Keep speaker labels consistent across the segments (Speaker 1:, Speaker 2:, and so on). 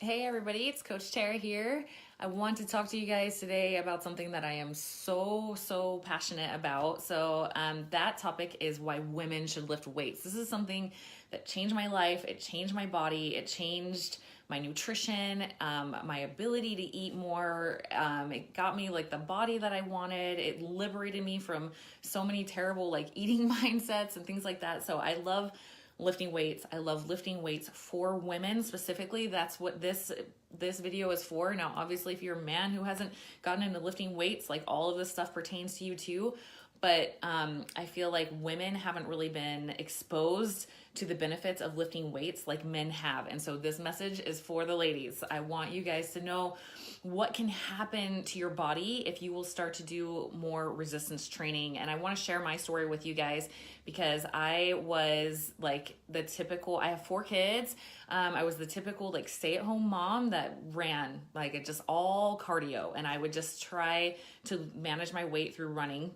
Speaker 1: Hey everybody, it's Coach Tara here. I want to talk to you guys today about something that I am so passionate about. That topic is why women should lift weights. This is something that changed my life. It changed my body. It changed my nutrition, my ability to eat more. It got me like the body that I wanted. It liberated me from so many terrible like eating mindsets and things like that. So I love lifting weights. I love lifting weights for women specifically. That's what this video is for. Now, obviously, if you're a man who hasn't gotten into lifting weights, like all of this stuff pertains to you too. But I feel like women haven't really been exposed to the benefits of lifting weights like men have. And so this message is for the ladies. I want you guys to know what can happen to your body if you will start to do more resistance training. And I want to share my story with you guys because I was like the typical, I have 4 kids. I was the typical like stay-at-home mom that ran like it just all cardio. And I would just try to manage my weight through running.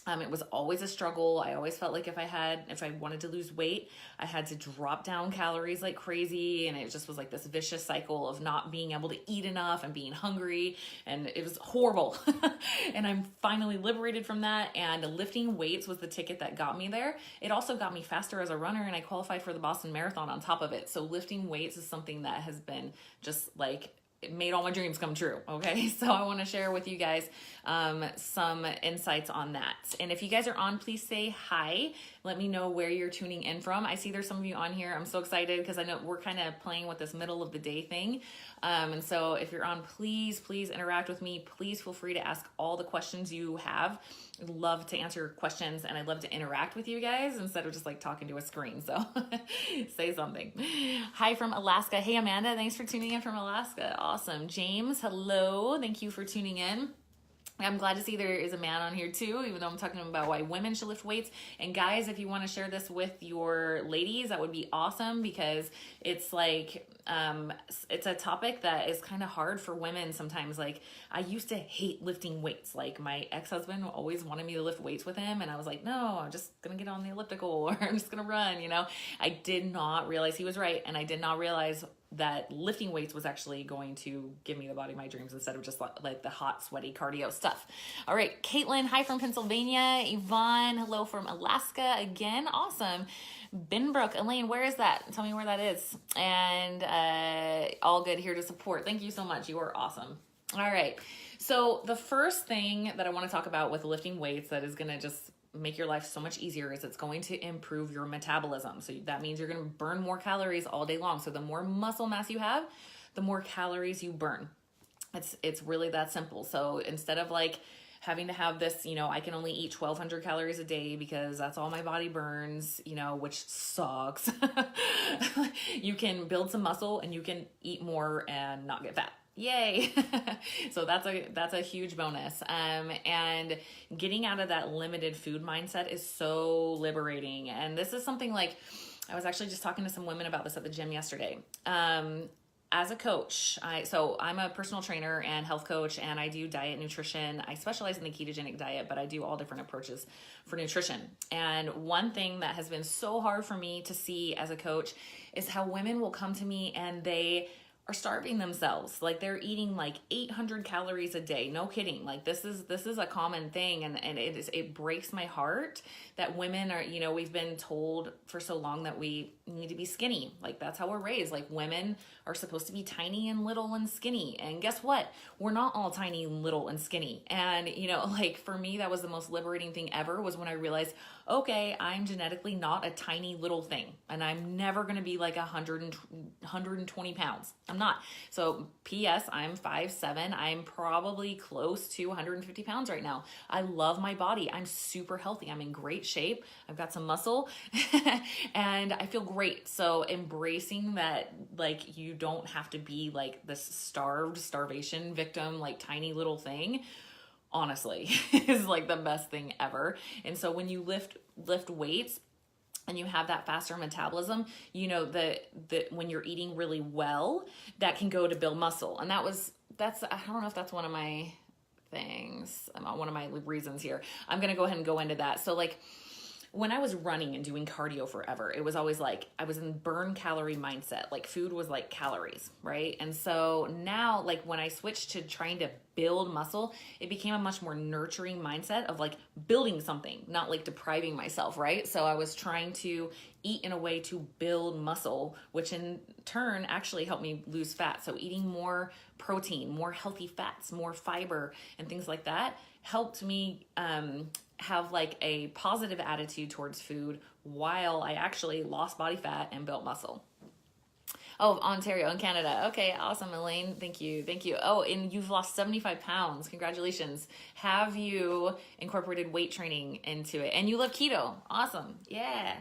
Speaker 1: It was always a struggle. I always felt like if I wanted to lose weight, I had to drop down calories like crazy. And it just was like this vicious cycle of not being able to eat enough and being hungry. And it was horrible. And I'm finally liberated from that. And lifting weights was the ticket that got me there. It also got me faster as a runner, and I qualified for the Boston Marathon on top of it. So lifting weights is something that has been just like, it made all my dreams come true. Okay. So I want to share with you guys some insights on that. And if you guys are on, please say hi. Let me know where you're tuning in from. I see there's some of you on here. I'm so excited because I know we're kind of playing with this middle of the day thing. And so if you're on, please interact with me. Please feel free to ask all the questions you have. I'd love to answer questions, and I'd love to interact with you guys instead of just like talking to a screen. So say something. Hi from Alaska. Hey, Amanda. Thanks for tuning in from Alaska. Awesome. James, hello. Thank you for tuning in. I'm glad to see there is a man on here too, even though I'm talking about why women should lift weights. And guys, if you want to share this with your ladies, that would be awesome, because it's like, it's a topic that is kind of hard for women sometimes. Like, I used to hate lifting weights. Like, my ex-husband always wanted me to lift weights with him, and I was like, no, I'm just gonna get on the elliptical, or I'm just gonna run, you know? I did not realize he was right, and I did not realize that lifting weights was actually going to give me the body of my dreams instead of just like the hot, sweaty cardio stuff. All right, Caitlin, hi from Pennsylvania. Yvonne, hello from Alaska again. Awesome. Benbrook, Elaine, where is that? Tell me where that is. And all good, here to support. Thank you so much. You are awesome. All right. So the first thing that I want to talk about with lifting weights that is going to just make your life so much easier is it's going to improve your metabolism. So that means you're going to burn more calories all day long. So the more muscle mass you have, the more calories you burn. It's really that simple. So instead of like having to have this, you know, I can only eat 1,200 calories a day because that's all my body burns, you know, which sucks. You can build some muscle and you can eat more and not get fat. Yay. So that's a huge bonus. And getting out of that limited food mindset is so liberating. And this is something like, I was actually just talking to some women about this at the gym yesterday. As a coach, I'm a personal trainer and health coach, and I do diet nutrition. I specialize in the ketogenic diet, but I do all different approaches for nutrition. And one thing that has been so hard for me to see as a coach is how women will come to me and they are starving themselves. Like, they're eating like 800 calories a day. No kidding. Like, this is a common thing. And it breaks my heart that women are, you know, we've been told for so long that we need to be skinny. Like, that's how we're raised. Like, women are supposed to be tiny and little and skinny. And guess what? We're not all tiny, little, and skinny. And, you know, like, for me, that was the most liberating thing ever, was when I realized, okay, I'm genetically not a tiny little thing, and I'm never going to be like 120 pounds. I'm not. So P.S. I'm 5'7". I'm probably close to 150 pounds right now. I love my body. I'm super healthy. I'm in great shape. I've got some muscle and I feel great. So embracing that, like, you don't have to be like this starvation victim, like tiny little thing, honestly, is like the best thing ever. And so when you lift weights and you have that faster metabolism, you know, that when you're eating really well, that can go to build muscle. And that's, I don't know if that's one of my things, one of my reasons here. I'm going to go ahead and go into that. So like, when I was running and doing cardio forever, it was always like I was in burn calorie mindset. Like food was like calories, right? And so now, like when I switched to trying to build muscle, it became a much more nurturing mindset of like building something, not like depriving myself, right? So I was trying to eat in a way to build muscle, which in turn actually helped me lose fat. So eating more protein, more healthy fats, more fiber, and things like that helped me have like a positive attitude towards food while I actually lost body fat and built muscle. Oh, Ontario in Canada. Okay, awesome, Elaine. Thank you. Thank you. Oh, and you've lost 75 pounds. Congratulations. Have you incorporated weight training into it? And you love keto. Awesome. Yeah.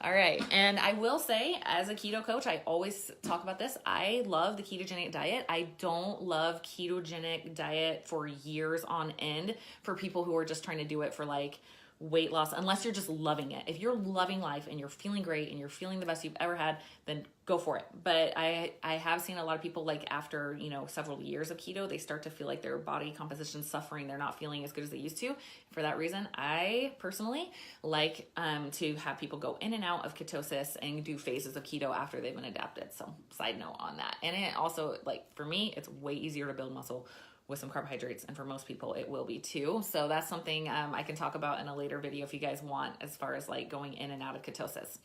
Speaker 1: All right. And I will say, as a keto coach, I always talk about this. I love the ketogenic diet. I don't love ketogenic diet for years on end for people who are just trying to do it for like weight loss, unless you're just loving it. If you're loving life and you're feeling great and you're feeling the best you've ever had, then go for it. But I have seen a lot of people, like after, several years of keto, they start to feel like their body composition's suffering. They're not feeling as good as they used to. For that reason, I personally like to have people go in and out of ketosis and do phases of keto after they've been adapted. So side note on that. And it also, like for me, it's way easier to build muscle with some carbohydrates, and for most people it will be too. So that's something I can talk about in a later video if you guys want, as far as like going in and out of ketosis.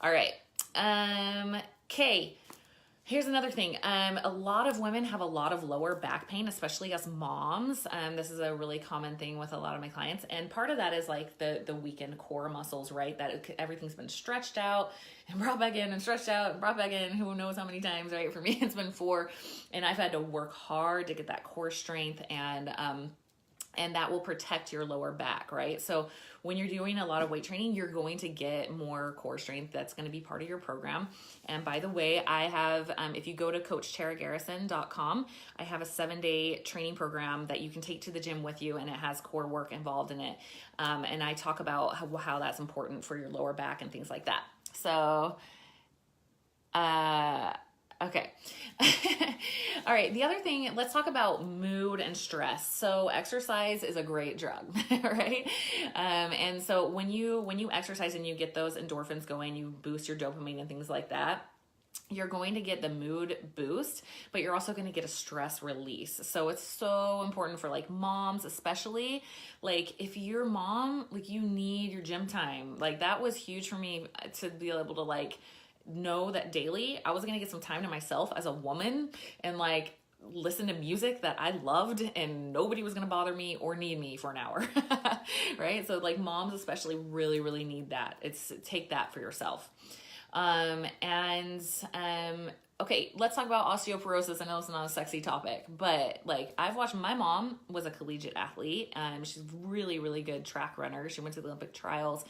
Speaker 1: All right. Okay. Here's another thing. A lot of women have a lot of lower back pain, especially us moms. This is a really common thing with a lot of my clients. And part of that is like the weakened core muscles, right? That everything's been stretched out and brought back in and stretched out and brought back in. Who knows how many times, right? For me, it's been 4. And I've had to work hard to get that core strength, and that will protect your lower back, right? So when you're doing a lot of weight training, you're going to get more core strength. That's going to be part of your program. And by the way, I have, if you go to coachtaragarrison.com, I have a 7-day training program that you can take to the gym with you, and it has core work involved in it. And I talk about how that's important for your lower back and things like that. So, okay. All right. The other thing, let's talk about mood and stress. So exercise is a great drug, right? And so when you exercise and you get those endorphins going, you boost your dopamine and things like that, you're going to get the mood boost, but you're also going to get a stress release. So it's so important for like moms, especially like if you're a mom, like you need your gym time. Like that was huge for me to be able to like know that daily I was going to get some time to myself as a woman and like listen to music that I loved, and nobody was going to bother me or need me for an hour. Right? So like moms especially really, really need that. Take that for yourself. Okay, let's talk about osteoporosis. I know it's not a sexy topic, but like I've watched, my mom was a collegiate athlete. She's really, really good track runner. She went to the Olympic trials,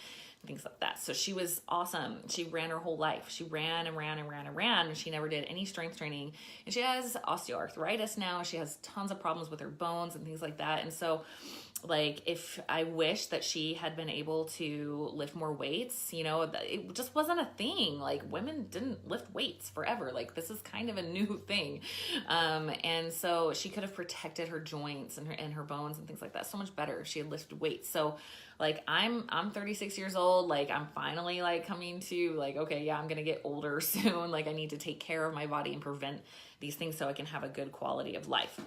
Speaker 1: things like that. So she was awesome. She ran her whole life. She ran and ran and ran and ran, and she never did any strength training. And she has osteoarthritis now. She has tons of problems with her bones and things like that. And so like if I wish that she had been able to lift more weights, it just wasn't a thing. Like women didn't lift weights forever. Like this is kind of a new thing. And so she could have protected her joints and her bones and things like that so much better if she had lifted weights. So like I'm 36 years old. Like I'm finally like coming to like, okay, yeah, I'm going to get older soon. Like I need to take care of my body and prevent these things so I can have a good quality of life.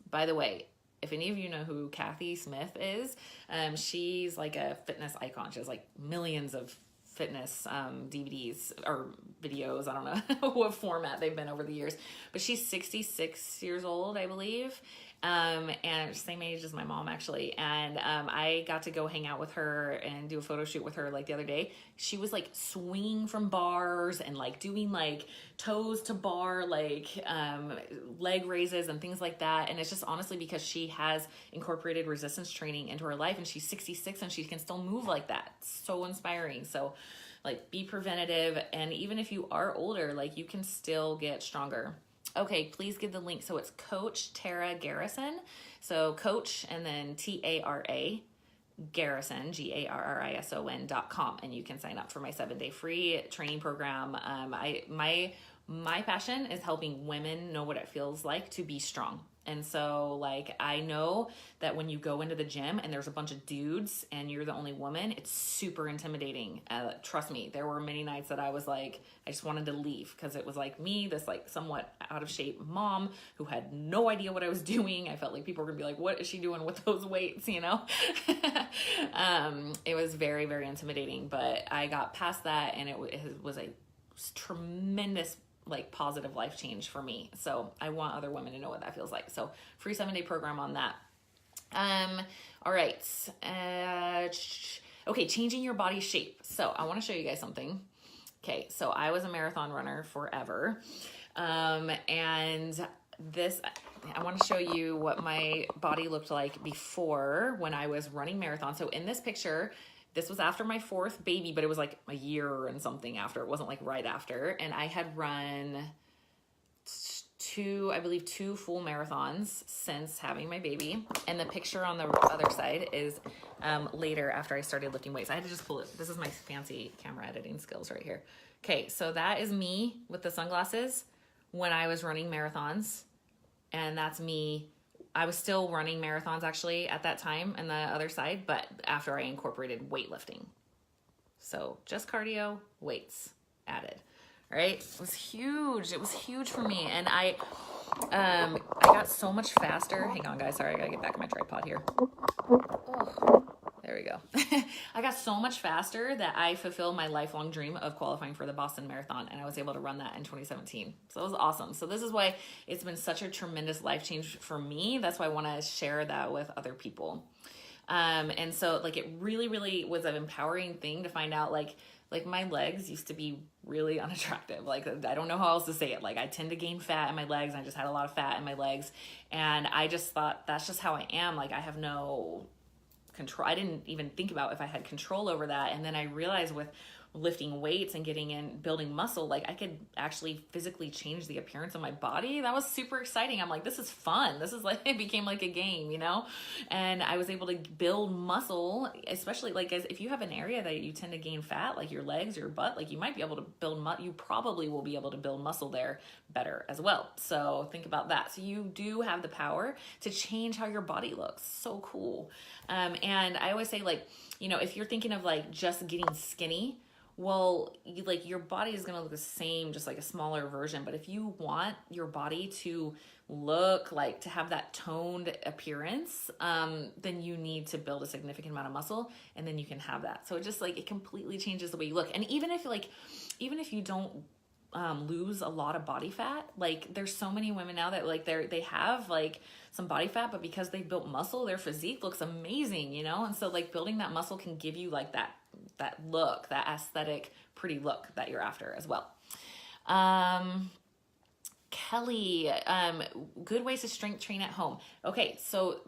Speaker 1: By the way, if any of you know who Kathy Smith is, she's like a fitness icon. She has like millions of fitness DVDs or videos. I don't know what format they've been over the years, but she's 66 years old, I believe. And same age as my mom actually. And I got to go hang out with her and do a photo shoot with her like the other day. She was like swinging from bars and like doing like toes to bar, like leg raises and things like that. And it's just honestly because she has incorporated resistance training into her life, and she's 66 and she can still move like that. It's so inspiring. So like be preventative. And even if you are older, like you can still get stronger. Okay, please give the link. So it's Coach Tara Garrison. So Coach and then T-A-R-A Garrison, Garrison.com. And you can sign up for my 7-day free training program. My passion is helping women know what it feels like to be strong. And so like, I know that when you go into the gym and there's a bunch of dudes and you're the only woman, it's super intimidating. Trust me, there were many nights that I was like, I just wanted to leave, because it was like me, this like somewhat out of shape mom who had no idea what I was doing. I felt like people were gonna be like, what is she doing with those weights, you know? It was very, very intimidating, but I got past that, and it was a tremendous like positive life change for me. So I want other women to know what that feels like. So free 7-day program on that. All right. Okay. Changing your body shape. So I want to show you guys something. Okay. So I was a marathon runner forever. And this, I want to show you what my body looked like before, when I was running marathon. So in this picture, this was after my 4th baby, but it was like a year and something after. It wasn't like right after. And I had run I believe two full marathons since having my baby. And the picture on the other side is later, after I started lifting weights. I had to just pull it. This is my fancy camera editing skills right here. Okay, so that is me with the sunglasses when I was running marathons. And that's me. I was still running marathons actually at that time and the other side, but after I incorporated weightlifting. So just cardio, weights added. All right. It was huge. It was huge for me. And I got so much faster. Hang on guys. Sorry. I gotta get back on my tripod here. Oh, there we go. I got so much faster that I fulfilled my lifelong dream of qualifying for the Boston Marathon, and I was able to run that in 2017. So it was awesome. So this is why it's been such a tremendous life change for me. That's why I want to share that with other people. And so like, it really, really was an empowering thing to find out like my legs used to be really unattractive. Like, I don't know how else to say it. Like, I tend to gain fat in my legs, and I just had a lot of fat in my legs. And I just thought that's just how I am. Like, I have no control. I didn't even think about if I had control over that. And then I realized with lifting weights and getting in, building muscle, like I could actually physically change the appearance of my body. That was super exciting. I'm like, this is fun. This is like, it became like a game, you know? And I was able to build muscle, especially like as if you have an area that you tend to gain fat, like your legs, your butt, like you might be able to build, you probably will be able to build muscle there better as well. So think about that. So you do have the power to change how your body looks. So cool. And I always say, like, you know, if you're thinking of like just getting skinny, well, like your body is going to look the same, just like a smaller version. But if you want your body to look like, to have that toned appearance, then you need to build a significant amount of muscle, and then you can have that. So it just like, it completely changes the way you look. And even if you don't lose a lot of body fat, like there's so many women now that like they have like some body fat, but because they built muscle, their physique looks amazing, you know? And so like building that muscle can give you like that look, that aesthetic, pretty look that you're after as well. Kelly, good ways to strength train at home. Okay, so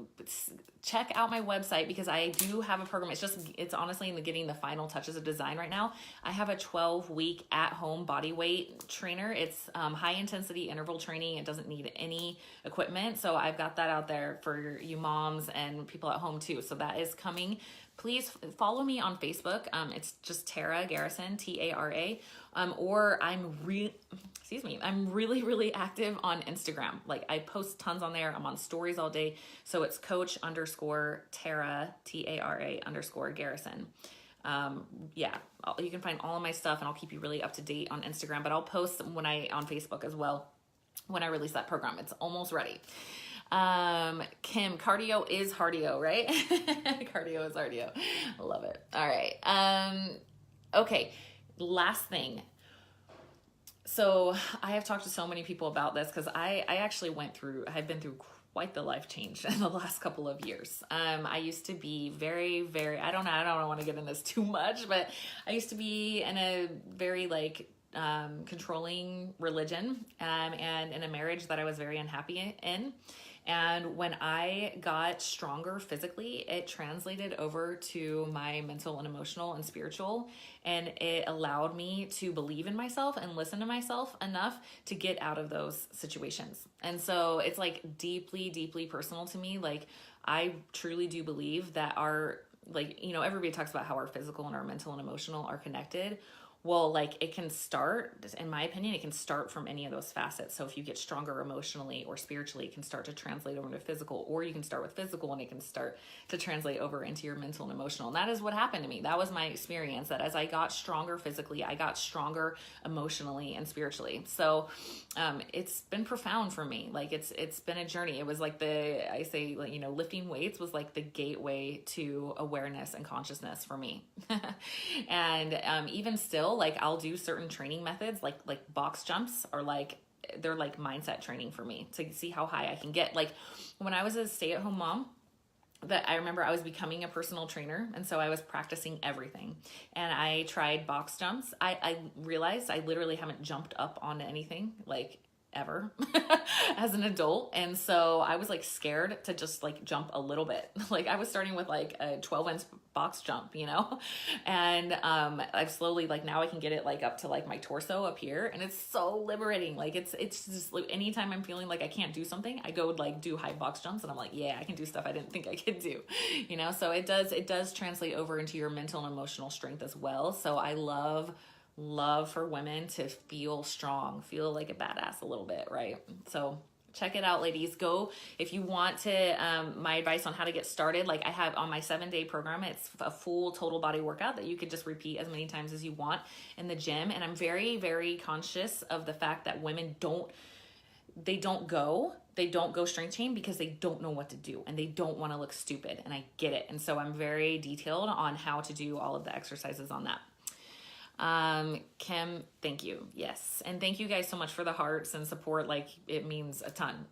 Speaker 1: check out my website, because I do have a program. It's honestly in getting the final touches of design right now. I have a 12-week at-home body weight trainer. It's high intensity interval training. It doesn't need any equipment. So I've got that out there for you moms and people at home too. So that is coming. Please follow me on Facebook. It's just Tara Garrison, Tara. Or I'm really, really active on Instagram. Like I post tons on there. I'm on stories all day. So it's coach_Tara, Tara_Garrison. Yeah, you can find all of my stuff, and I'll keep you really up to date on Instagram, but I'll post on Facebook as well when I release that program. It's almost ready. Kim, cardio is cardio, right? Cardio is cardio. I love it. All right. Okay. Last thing. So I have talked to so many people about this, because I actually I've been through quite the life change in the last couple of years. I used to be very, very, I don't want to get in this too much, but I used to be in a very like, controlling religion, and in a marriage that I was very unhappy in. And when I got stronger physically, it translated over to my mental and emotional and spiritual, and it allowed me to believe in myself and listen to myself enough to get out of those situations. And so it's like deeply, deeply personal to me. Like I truly do believe that everybody talks about how our physical and our mental and emotional are connected. Well, like it can start, in my opinion, it can start from any of those facets. So if you get stronger emotionally or spiritually, it can start to translate over into physical, or you can start with physical and it can start to translate over into your mental and emotional. And that is what happened to me. That was my experience, that as I got stronger physically, I got stronger emotionally and spiritually. So it's been profound for me. Like it's been a journey. It was like I say, like, you know, lifting weights was like the gateway to awareness and consciousness for me. And even still, like I'll do certain training methods, like box jumps, or like they're like mindset training for me to see how high I can get. Like when I was a stay-at-home mom, that I remember I was becoming a personal trainer, and so I was practicing everything, and I tried box jumps. I realized I literally haven't jumped up onto anything like ever as an adult. And so I was like scared to just like jump a little bit. Like I was starting with like a 12-inch box jump, you know? And I've slowly, like now I can get it like up to like my torso up here, and it's so liberating. Like it's just like anytime I'm feeling like I can't do something, I go like do high box jumps, and I'm like, yeah, I can do stuff I didn't think I could do, you know? So it does translate over into your mental and emotional strength as well. So I love for women to feel strong, feel like a badass a little bit, right? So check it out, ladies. Go if you want to, my advice on how to get started. Like I have on my 7-day program, it's a full total body workout that you could just repeat as many times as you want in the gym. And I'm very, very conscious of the fact that women don't go strength train because they don't know what to do and they don't want to look stupid. And I get it. And so I'm very detailed on how to do all of the exercises on that. Kim, thank you. Yes. And thank you guys so much for the hearts and support. Like it means a ton.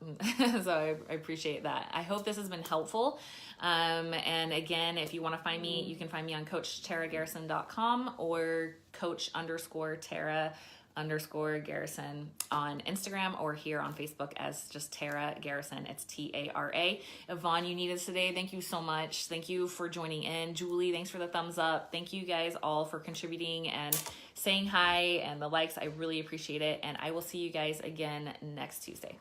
Speaker 1: So I appreciate that. I hope this has been helpful. And again, if you want to find me, you can find me on coachtaragarrison.com or coach_Tara_Garrison on Instagram, or here on Facebook as just Tara Garrison. It's Tara. Yvonne, you need us today. Thank you so much. Thank you for joining in. Julie, thanks for the thumbs up. Thank you guys all for contributing and saying hi and the likes. I really appreciate it. And I will see you guys again next Tuesday.